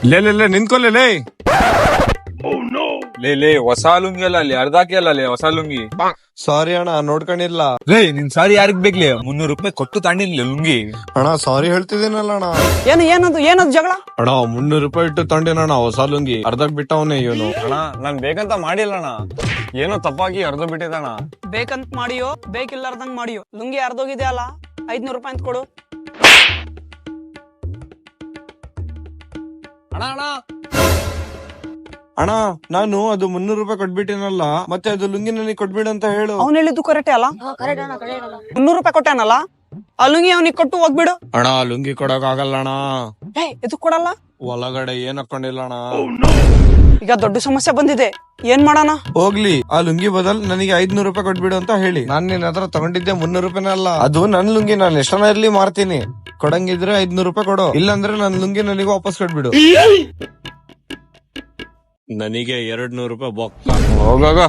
ಲೇ ನಿಂತ್ಕೊಲ್ಲೇ ಲೇ ಹೊಸ ಲುಂಗಿ ಅಲ್ಲ ಅಲ್ಲಿ ಅರ್ಧಾಕಿ ಅಲ್ಲ ಲೇ ಹೊಸ ಲುಂಗಿ. ಸಾರಿ ಅಣ್ಣ, ನೋಡ್ಕೊಂಡಿಲ್ಲ. ಲೇ ನಿನ್ ಸಾರಿ ಯಾರಿಗ್ ಬೇಕ್ಲಿ? 300 ರೂಪಾಯಿ ಕೊಟ್ಟು ತಾಂಡಿನ್ಲಿ ಲುಂಗಿ. ಅಣ್ಣ ಸಾರಿ ಹೇಳ್ತಿದ್ದೀನಲ್ಲ ಅಣ್ಣ. ಏನದು ಜಗಳ? ಅಣ್ಣ 300 ರೂಪಾಯಿ ಇಟ್ಟು ತಂಡಿನಣ್ಣ ಹೊಸ ಲುಂಗಿ, ಅರ್ಧಕ್ ಬಿಟ್ಟವನೇ ಇವನು. ಅಣ್ಣ ನಾನ್ ಬೇಕಂತ ಮಾಡಿಲ್ಲ ಅಣ್ಣ, ಏನೋ ತಪ್ಪಾಗಿ ಅರ್ಧ ಬಿಟ್ಟಿದಣ್ಣ. ಬೇಕಂತ ಮಾಡಿಯೋ ಬೇಕಿಲ್ಲಾರ್ದಂಗ್ ಮಾಡಿಯೋ, ಲುಂಗಿ ಅರ್ಧೋಗಿದೆ ಅಲ್ಲ, 500 ರೂಪಾಯಿ ಅಂತ ಕೊಡು. ಅಣ್ಣ ನಾನು ಅದು 300 ರೂಪಾಯಿ ಕೊಟ್ಬಿಟ್ಟಿನಲ್ಲ, ಮತ್ತೆ ಅದು ಲುಂಗಿ ನನಗೆ ಕೊಟ್ಬಿಡು ಅಂತ ಹೇಳು. ಅವ್ನು ಹೇಳಿದ್ದು ಕರೆಕ್ಟೇ ಅಲ್ಲ? 300 ರೂಪಾಯಿ ಕೊಟ್ಟಾನಲ್ಲ, ಆ ಲುಂಗಿ ಅವನಿಗೆ ಕೊಟ್ಟು ಹೋಗ್ಬಿಡು. ಅಣ್ಣ ಲುಂಗಿ ಕೊಡಕ್ ಆಗಲ್ಲ ಅಣ್ಣ, ಎದು ಕೊಡಲ್ಲ? ಒಳಗಡೆ ಏನ್ ಹಾಕೊಂಡಿಲ್ಲ ಅಣ್ಣ. ಈಗ ದೊಡ್ಡ ಸಮಸ್ಯೆ ಬಂದಿದೆ, ಏನ್ ಮಾಡೋಣ? ಹೋಗ್ಲಿ, ಆ ಲುಂಗಿ ಬದಲ್ ನನಗೆ 500 ರೂಪಾಯಿ ಕೊಟ್ಬಿಡು ಅಂತ ಹೇಳಿ. ನಾನ್ ನಿನ್ನ ಹತ್ರ ತಗೊಂಡಿದ್ದೆ 300 ರೂಪಾಯಿನ ಅಲ್ಲ, ಅದು ನನ್ ಲುಂಗಿ, ನಾನು ಎಷ್ಟನ ಇರ್ಲಿ ಮಾರ್ತೀನಿ. ಕೊಡಂಗಿದ್ರೆ 500 ರೂಪಾಯಿ ಕೊಡು, ಇಲ್ಲಾಂದ್ರೆ ನನ್ ಲುಂಗಿ ನನಗೆ ವಾಪಸ್ ಕೊಟ್ಬಿಡು. ನನಗೆ 200 ರೂಪಾಯಿ ಬೊಕ್ಕ. ಹೋಗಾಗ